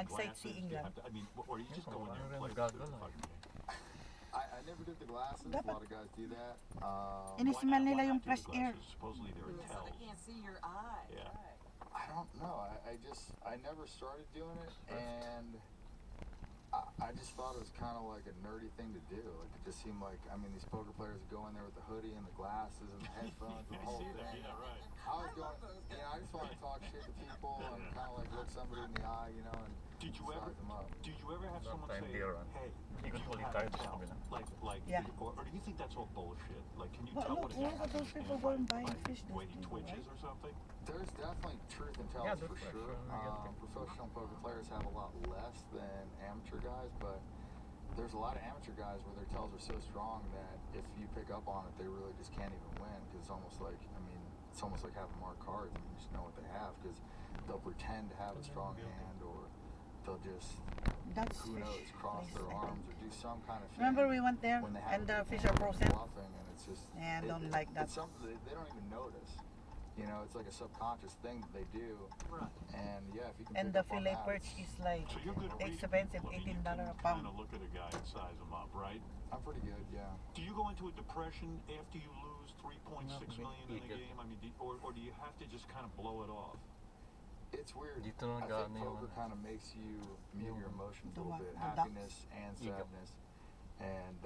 glasses? Do you have to, I mean, or you just go in there and play the fucking game? I never did the glasses. A lot of guys do that. Why not? Why not do the glasses? Supposedly they're So tells. they can't see your eyes. Yeah. Right. I don't know. I never started doing it, and I just thought it was kind of like a nerdy thing to do. Like it just seemed like, I mean, these poker players go in there with the hoodie and the glasses and the headphones and the whole see thing. that. Yeah, right. I was going, I just want to talk shit to people and kind of like look somebody in the eye, and Did you ever? size them up. Did you ever have someone say, deer, "Hey, You do can you only have tie to this tell?" up, Like, Yeah. or do you think that's all bullshit? Like, can you Well, tell look, what a look guy at those has people in going by buying fish the way he this people, twitches right? or something? There's definitely truth and tells Yeah, for that's sure. Professional poker players have a lot less than amateur guys, but there's a lot of amateur guys where their tells are so strong that if you pick up on it, they really just can't even win because it's almost like, it's almost like having marked cards. I mean, you just know what they have because they'll pretend to have a strong hand or they'll just, That's who fish knows, cross place, their I arms think. or do some kind of thing. Remember we went there when they have and a the big fish are hand, frozen? bluffing, and it's just, Yeah, I don't like that. It's something they don't even notice. It's like a subconscious thing that they do. Right. And yeah, if you can And pick the up on fillet that, perch is like So you're good at reading expensive, people. I mean, you $18 can a kind pound. of look at a guy and size him up, right? I'm pretty good, yeah. Do you go into a depression after you lose 3.6 million in a game? I mean, or do you have to just kind of blow it off? It's weird. Dito na I think gano'n poker yung kind of makes you mute your emotions a little bit, the happiness and Ego. sadness. And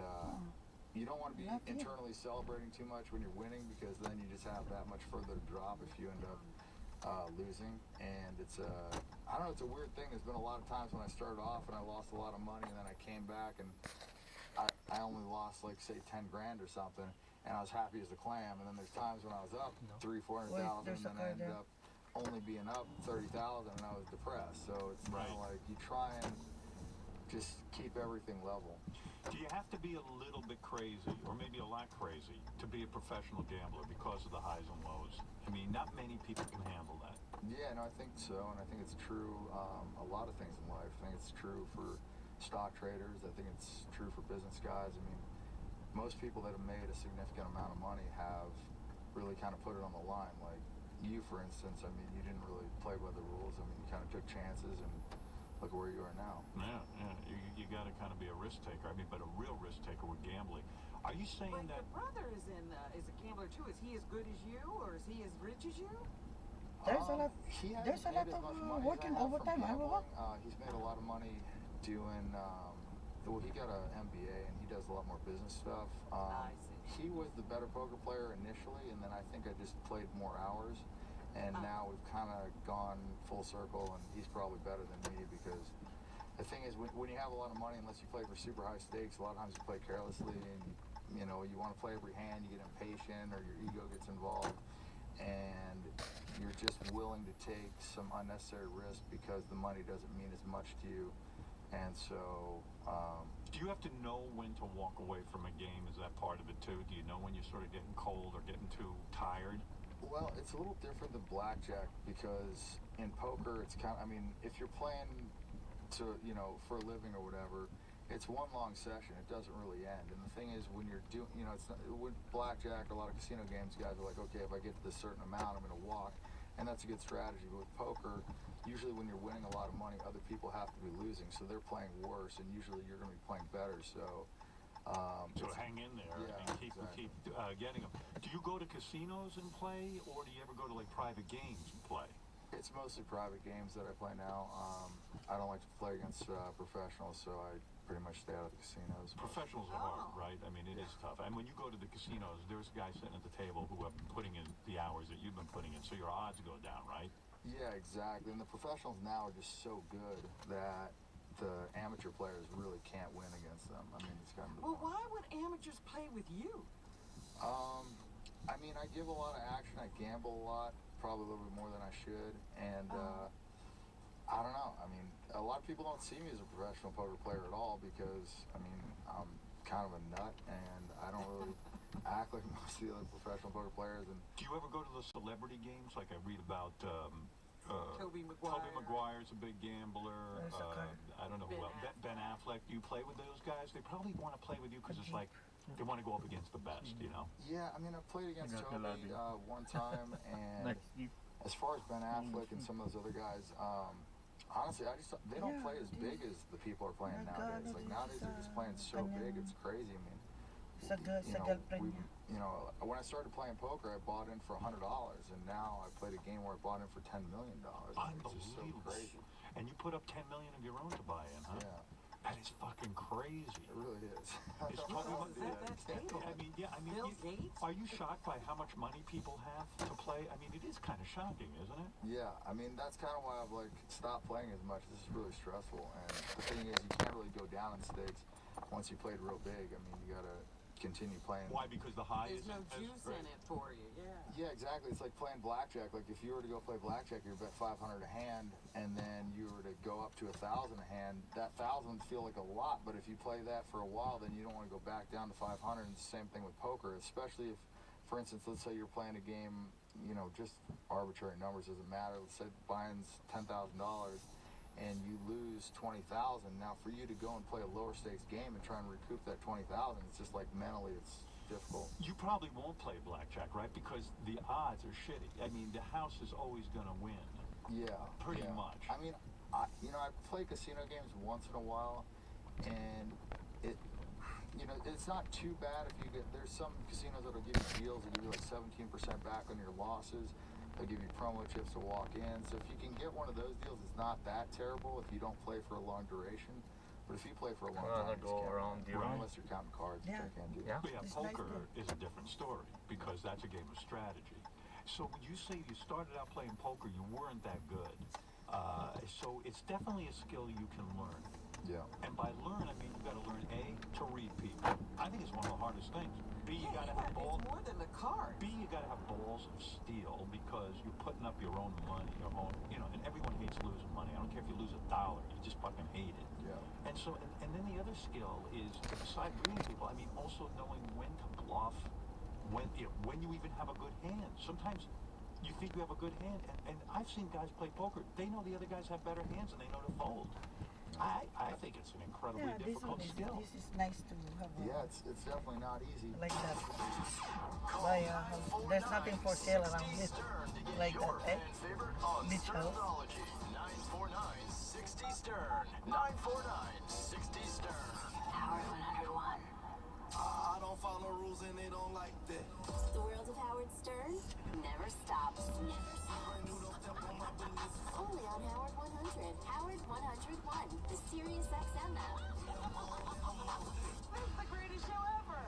you don't want to be Not yet. internally celebrating too much when you're winning because then you just have that much further to drop if you end up losing. And it's I don't know, it's a weird thing. There's been a lot of times when I started off and I lost a lot of money and then I came back and I only lost like say 10 grand or something and I was happy as a clam. And then there's times when I was up 300,000-400,000 and there's a then I card ended there. up only being up 30,000 and I was depressed. So it's kind Right. of like you try and just keep everything level. Do you have to be a little bit crazy, or maybe a lot crazy, to be a professional gambler because of the highs and lows? I mean, not many people can handle that. Yeah, no, I think so, and I think it's true a lot of things in life. I think it's true for stock traders. I think it's true for business guys. I mean, most people that have made a significant amount of money have really kind of put it on the line. Like you, for instance, I mean, you didn't really play by the rules. I mean, you kind of took chances and look where you are now. Yeah. You got to kind of be a risk taker. I mean, but a real risk taker with gambling. Are you saying But that? your brother is a gambler too. Is he as good as you, or is he as rich as you? There's a lot. He hasn't There's a made lot as of much money as working I have from overtime. I will work. gambling. He's made a lot of money doing. Well, he got an MBA and he does a lot more business stuff. I see. He was the better poker player initially, and then I think I just played more hours. And now we've kind of gone full circle, and he's probably better than me because the thing is, when you have a lot of money, unless you play for super high stakes, a lot of times you play carelessly, and you want to play every hand, you get impatient, or your ego gets involved, and you're just willing to take some unnecessary risk because the money doesn't mean as much to you. And so, Do you have to know when to walk away from a game? Is that part of it too? Do you know when you're sort of getting cold or getting too tired? well, it's a little different than blackjack because in poker, it's kind of, I mean, if you're playing to, for a living or whatever, it's one long session. It doesn't really end. And the thing is, when you're doing, it's not, with blackjack, a lot of casino games, guys are like, okay, if I get to this certain amount, I'm going to walk. And that's a good strategy. But with poker, usually when you're winning a lot of money, other people have to be losing. So they're playing worse, and usually you're going to be playing better. So, So hang in there Yeah, and keep exactly. getting them. Do you go to casinos and play, or do you ever go to like private games and play? it's mostly private games that I play now. I don't like to play against professionals, so I pretty much stay out of the casinos. Professionals are hard, Oh. right? I mean, it is tough. And when you go to the casinos, there's guys sitting at the table who have been putting in the hours that you've been putting in, so your odds go down, right? Yeah, exactly. And the professionals now are just so good that the amateur players really can't win against them. I mean, it's kind of the Well, point. why would amateurs play with you? I mean, I give a lot of action. I gamble a lot, probably a little bit more than I should. And I don't know. I mean, a lot of people don't see me as a professional poker player at all because, I mean, I'm kind of a nut and I don't really act like most of the other professional poker players. And Do you ever go to the celebrity games? Like I read about Tobey Maguire. Tobey Maguire's a big gambler. There's a card. I don't know who else. Ben Affleck. Do you play with those guys? They probably want to play with you because it's like they want to go up against the best, yeah, I mean, I played against Got Toby Philadelphia. one time, and Next, you as far as Ben Affleck and some of those other guys, Honestly, they don't Yeah, play as big as the people are playing nowadays. Like nowadays, they're just playing so big, it's crazy. I mean, Sa girlfriend niya. when I started playing poker, I bought in for $100, and now I played a game where I bought in for $10 million. It's just so Unbelievable. crazy. And you put up 10 million of your own to buy in, huh? Yeah, That is fucking crazy. it really is. It's Who totally else is at that table? Bill Gates? Are you shocked by how much money people have to play? I mean, it is kind of shocking, isn't it? Yeah, I mean that's kind of why I've like stopped playing as much. This is really stressful, and the thing is, you can't really go down in stakes once you played real big. I mean, you gotta continue playing. Why? Because the high There's isn't no as juice great. in it for you, yeah. Yeah, exactly. It's like playing blackjack. Like if you were to go play blackjack, you bet 500 a hand, and then you were to go up to 1,000 a hand. That 1,000 feel like a lot, but if you play that for a while, then you don't want to go back down to 500. And it's the same thing with poker, especially if, for instance, let's say you're playing a game, just arbitrary numbers doesn't matter. Let's say buy-in's $10,000, and you lose 20,000. Now, for you to go and play a lower stakes game and try and recoup that 20,000, it's just like mentally, it's difficult. You probably won't play blackjack, right? Because the odds are shitty. I mean, the house is always going to win. Yeah, Pretty yeah. much. I mean, I play casino games once in a while, and it's not too bad if you get. There's some casinos that'll give you deals that give you like 17% back on your losses. They'll give you promo chips to walk in. So if you can get one of those deals, it's not that terrible if you don't play for a long duration. But if you play for a long time, you just go can't around win. the round. Unless you're counting cards, which Yeah. I can't do. Yeah. Yeah, It's poker nice is a different story because that's a game of strategy. So when you say you started out playing poker, you weren't that good. So it's definitely a skill you can learn. Yeah. And by learn, I mean you got to learn A, to read people. I think it's one of the hardest things. B, you got to have balls. It's more than the card. B, you got to have balls of steel because you're putting up your own money, and everyone hates losing money. I don't care if you lose $1, you just fucking hate it. Yeah. And so, and then the other skill is, besides reading people, I mean, also knowing when to bluff, when you even have a good hand. Sometimes you think you have a good hand, and I've seen guys play poker. They know the other guys have better hands, and they know to fold. I think it's an incredibly Yeah, this one difficult is skill. this is nice to have. Yeah, it's definitely not easy. Like that. Why, there's nothing for sale around it. Like that, eh? Beach house. 949-60 Stern. 949-60 Stern. Howard 101. I don't follow rules and they don't like that. The world of Howard Stern never stops. Never stops. Only on Howard 100. Howard 101. The Sirius XM app. This is the greatest show ever.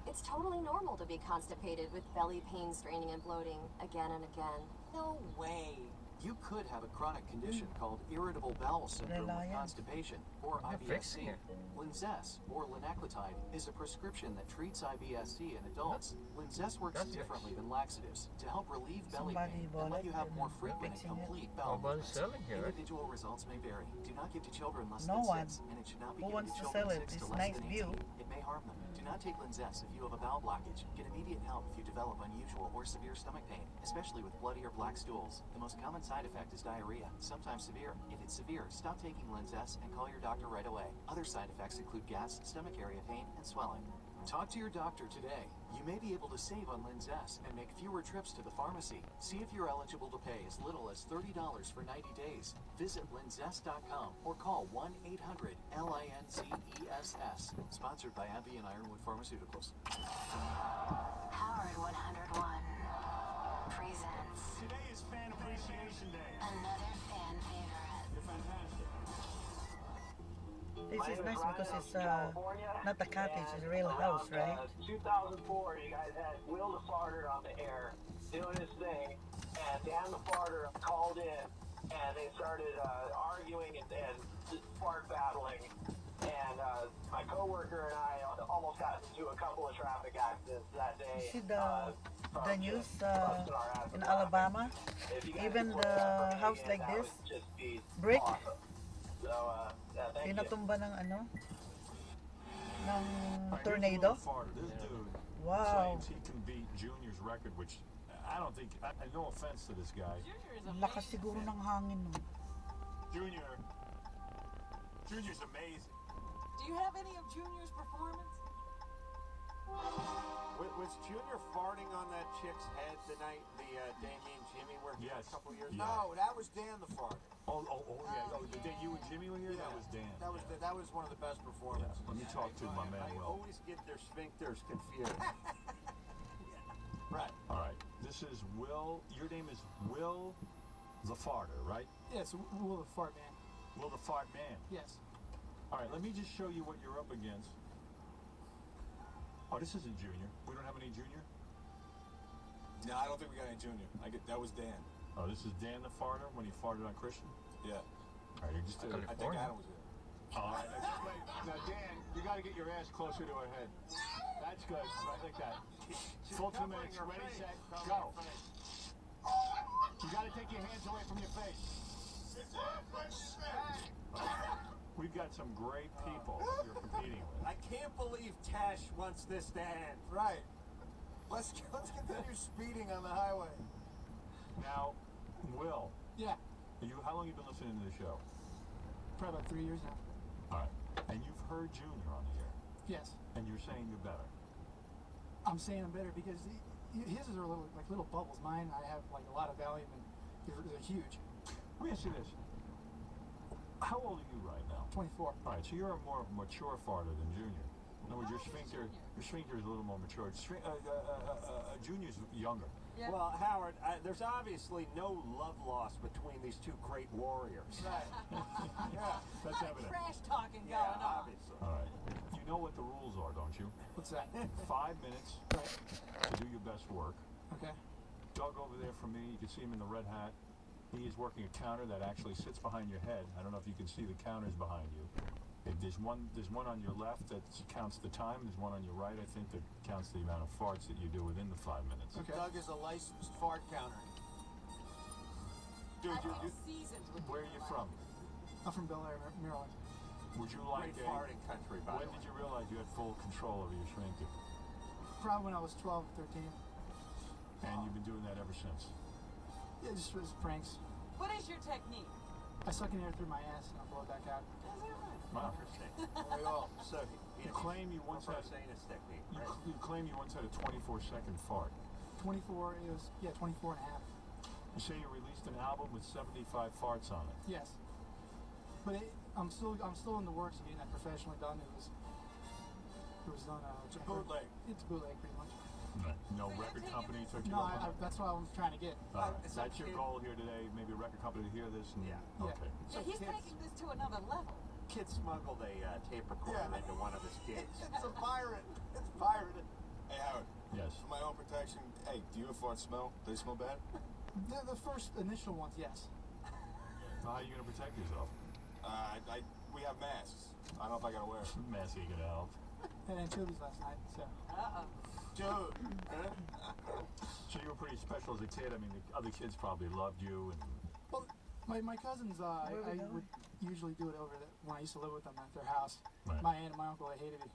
It's totally normal to be constipated with belly pain, straining, and bloating again and again. No way. You could have a chronic condition called irritable bowel syndrome with Reliant. constipation, or You're IBS-C. fixing it. Linzess, or linaclotide, is a prescription that treats IBS-C in adults. Linzess works That's differently nice. than laxatives to help relieve belly Somebody pain bought and let it you have and more frequent and fixing it. complete bowel Nobody's movements. selling it, right? Individual results may vary. Do not give to children less No than one. 6, and it should not be Who given wants to to children sell it? 6 to It's less nice than view. 18. It may harm them. Do not take Linzess if you have a bowel blockage. Get immediate help if you develop unusual or severe stomach pain, especially with bloody or black stools. The most common side effect is diarrhea, sometimes severe. If it's severe, stop taking Linzess and call your doctor right away. Other side effects include gas, stomach area pain, and swelling. Talk to your doctor today. You may be able to save on Linzess and make fewer trips to the pharmacy. See if you're eligible to pay as little as $30 for 90 days. Visit linzess.com or call 1-800-LINZESS. Sponsored by AbbVie and Ironwood Pharmaceuticals. Howard 101 presents Today is Fan Appreciation Day. another fan favorite. You're fantastic. This is nice because it's not a cottage, it's a real house, right? 2004, you guys had Will the Farter on the air doing his thing, and Dan the Farter called in, and they started arguing and fart battling, and my coworker and I almost got into a couple of traffic accidents that day. You see the news busting our ass in with Alabama? traffic. If you guys Even could pull it up for the me house again, like that this, would just be brick, awesome. So, thank you. Tinatumba ng ng All right, tornado. here's a little farther. This dude Wow. claims he can beat Junior's record, which I don't think. No offense to this guy, Junior is Lakas amazing. siguro ng hangin nun. Junior's amazing. Do you have any of Junior's performance? Was Junior farting on that chick's head the night the Damien Jimmy were here Yes. a couple years Yeah. ago? No, that was Dan the farter. Oh, yeah. Oh, the day you and Jimmy were here, that was Dan. That was one of the best performances. Let me talk to my man I Will. always get their sphincters confused. Right. All right. This is Will. Your name is Will the Farter, right? Yes, Will the Fart Man. Will the Fart Man. Yes. All right. Let me just show you what you're up against. Oh, this isn't Junior. We don't have any Junior? No, I don't think we got any junior. That was Dan. Oh, this is Dan the Farter when he farted on Christian? Yeah. All right, you just did it. I think Adam was here. All right. Now, Dan, you got to get your ass closer to her head. That's good. Right like that. Full 2 minutes. Ready, set, go. You got to take your hands away from your face. We've got some great people that you're competing with. I can't believe Tash wants this to end. Right. Let's continue speeding on the highway. Now, Will, Yeah. how long have you been listening to the show? Probably about 3 years now. All right. And you've heard Junior on the air, Yes. and you're saying you're better. I'm saying I'm better because his are little bubbles. Mine, I have like a lot of Valium and they're huge. Let me ask you this. How old are you right now? 24. All right, so you're a more mature farter than Junior. In other words, your sphincter is a little more mature. Junior's younger. Yeah. Well, Howard, there's obviously no love lost between these two great warriors. Right. Yeah. That's evident. Trash talking Yeah, going on. obviously. All right. You know what the rules are, don't you? What's that? 5 minutes Right. to do your best work. Okay. Doug over there for me, you can see him in the red hat. He is working a counter that actually sits behind your head. I don't know if you can see the counters behind you. There's one on your left that counts the time. There's one on your right, I think, that counts the amount of farts that you do within the 5 minutes. Okay. Doug is a licensed fart counter. Dude, I feel seasoned with Where are you from? I'm from Bel Air, Maryland. Would you like Great farting country, by when the way. did you realize you had full control over your sphincter? Probably when I was 12, 13. And you've been doing that ever since? Yeah, just pranks. What is your technique? I suck in air through my ass and I blow it back out. Wow. Interesting. So you claim you once had Anus technique, right? you claim you once had a 24-second fart. 24, it was, 24 and a half. You say you released an album with 75 farts on it. Yes. But I'm still in the works of getting that professionally done. It was done. It's a bootleg. It's a bootleg, pretty much. No record company took you No, up on it? that's what I was trying to get. All right. it's That's your okay. goal here today. Maybe a record company to hear this. And, Yeah. Okay. So he's kids- taking this to another level. Kid smuggled a tape recorder Yeah. into one of his gigs. It's a pirate. It's pirated. Hey, Howard. Yes. For my own protection, hey, do your farts smell? Do they smell bad? The first initial ones, yes. How are you going to protect yourself? We have masks. I don't know if I gotta wear it. Mask ain't going to help. And anchovies last night, so. Dude. So you were pretty special as a kid. I mean, the other kids probably loved you. And Well, my cousins, I would usually do it over when I used to live with them at their house. Right. My aunt and my uncle, they hated me.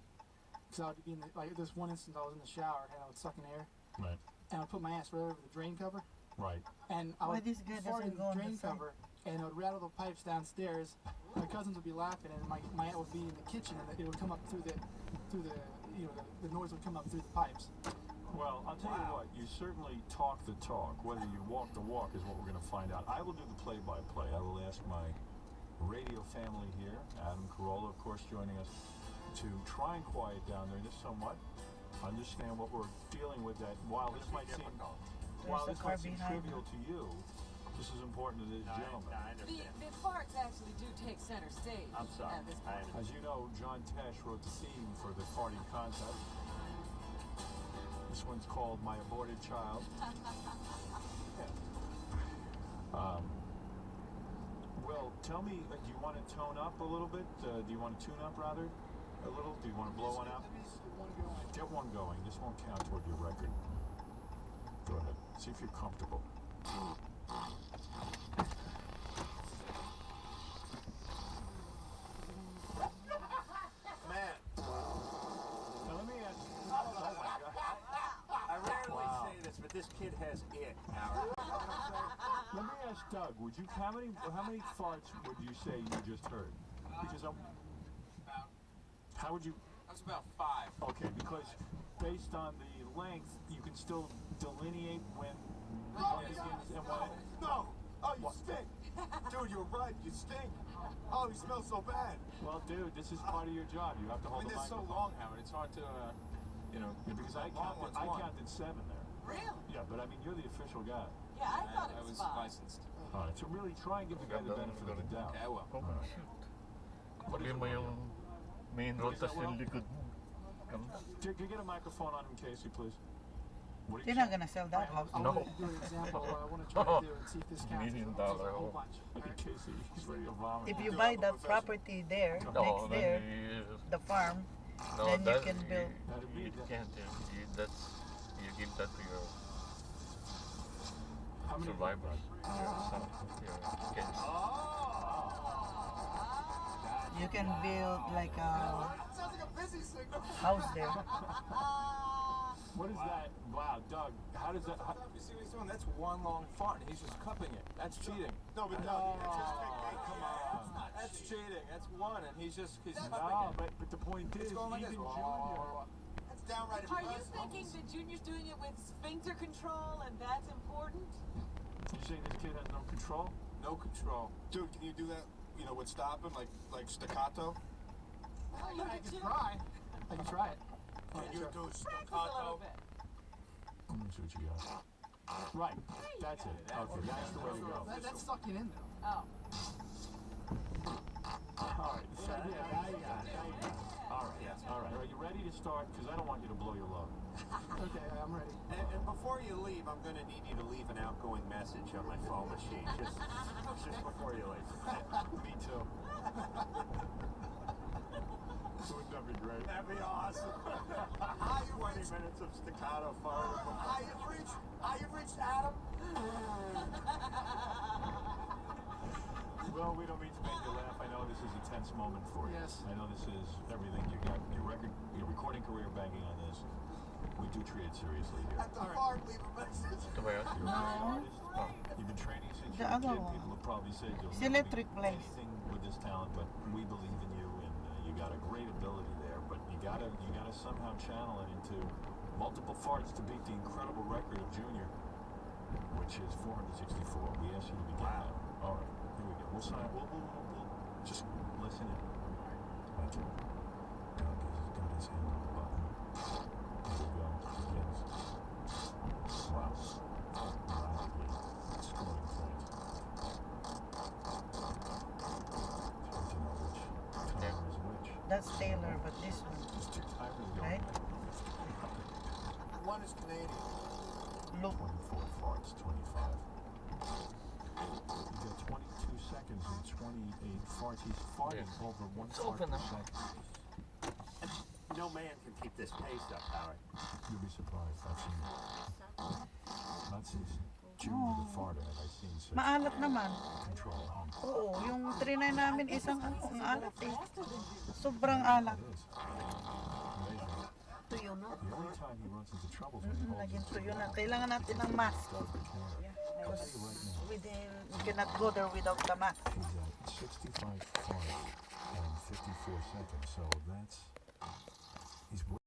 Because I would be in this one instance, I was in the shower and I would suck in air. Right. And I would put my ass right over the drain cover. Right. And I Why would this guy fart in doesn't the go on the drain side? cover and it would rattle the pipes downstairs. My cousins would be laughing and my aunt would be in the kitchen and it would come up through the the noise would come up through the pipes. Well, I'll tell you what, you certainly talk the talk. Whether you walk the walk is what we're going to find out. I will do the play-by-play. I will ask my radio family here, Adam Carolla, of course, joining us, to try and quiet down there just somewhat. Understand what we're dealing with, that while this might seem trivial to you, this is important to this gentleman. I understand. The farts actually do take center stage. I'm sorry. At this I point. As you know, John Tesh wrote the theme for the farting contest. This one's called My Aborted Child. Will, tell me, do you want to tone up a little bit? Do you want to tune up, rather, a little? Do you want to blow one out? Get one going. This won't count toward your record. Go ahead. See if you're comfortable. Man, Now, let me ask you. I rarely say this, but this kid has it, Howard. Let me ask Doug. How many farts would you say you just heard? Because how would you? That's about 5. Okay, because based on the length, you can still delineate when. No, Oh, you stink. Dude, you're right. You stink. Oh, you smell so bad. Well, dude, this is part of your job. You have to I hold mean, the they're so microphone. long, Howard. It's hard to, you know, Because I long one's one. counted 7 there. Really? Yeah, but I mean, you're the official guy. Yeah, I thought it I was was 5. licensed. All right, so really try and give the guy the benefit of the doubt. Okay, I will. All right. Sabi mo yung main road tas yung likod mo. Ganda. Can you get a microphone on him, Casey, please? What did They're you not gonna sell that house. I No. want to do an example. I want to try to do it and see if this counts. $1 million It's a whole home. bunch. say? Casey, he's ready to vomit. If you buy the property there, No, next there, the farm, no, then you that can build. You can't. You give that to your How many survivors. Your son, your kids. You can build like a Sounds like a busy signal. house there. What is that? Wow, Doug, how does that... You see what he's doing? That's one long fart, and he's just cupping it. That's cheating. No, but No, that's just come on. That's cheating. That's one, and he's cupping No, it. but the point is, It's going like even this. Junior... That's downright Are you impressive. thinking that Junior's doing it with sphincter control and that's important? You saying this kid has no control? No control. Dude, can you do that, you know, with stopping, like staccato? Well, I can try. I can try it. Can you do Practice a little staccato? bit. Let me see what you got. Right, that's it. Okay, that's the way to go. That's sucking in though. Oh. All right, so yeah, now you got it. Now you got it. All right. Are you ready to start? Because I don't want you to blow your load. Okay, I'm ready. And before you leave, I'm going to need you to leave an outgoing message on my phone machine. Just before you leave. Me too. Wouldn't that be great? That'd be awesome. 20 minutes of staccato fart. You've reached Adam. Well, we don't mean to make you laugh. I know this is a tense moment for you. Yes. I know this is everything. You got your record, your recording career banking on this. We do treat it seriously here. At the fart, leave a message. Ito ba yun? You're an artist. You've been training since you The were a other kid. one. People have probably said you'll It's never electric be place. anything with this talent, but we believe in you, and you got a great ability there. But you gotta somehow channel it into multiple farts to beat the incredible record of Junior, which is 464. We ask you to begin now. All right, here we go. We'll sign. We'll just listen in. That's it. Doug has got his hand on the button. Here we go. Begins. Wow. Rapidly scoring point. Hard to know which timer is which. That's Taylor, but this one, There's 2 timers going. right? One is Canadian. Look, 24 farts, 25. You got 22 seconds and 28 farts. He's farting over 1 It's fart open per now. second. No man can keep this pace up, Howard. You'll be surprised. I've seen Junior the farter, and I've seen such maalat naman. control. Oo, yung trinay namin isang ang alat eh. Sobrang alat. It is. Amazing. Tuyo na. The only time he runs into trouble is when he holds Naging his tuyo chin na. out. Kailangan natin ng mask. Does the camera. I'll tell you right now. We cannot go there without the mask. He's at 65 farts and 54 seconds, so that's... He's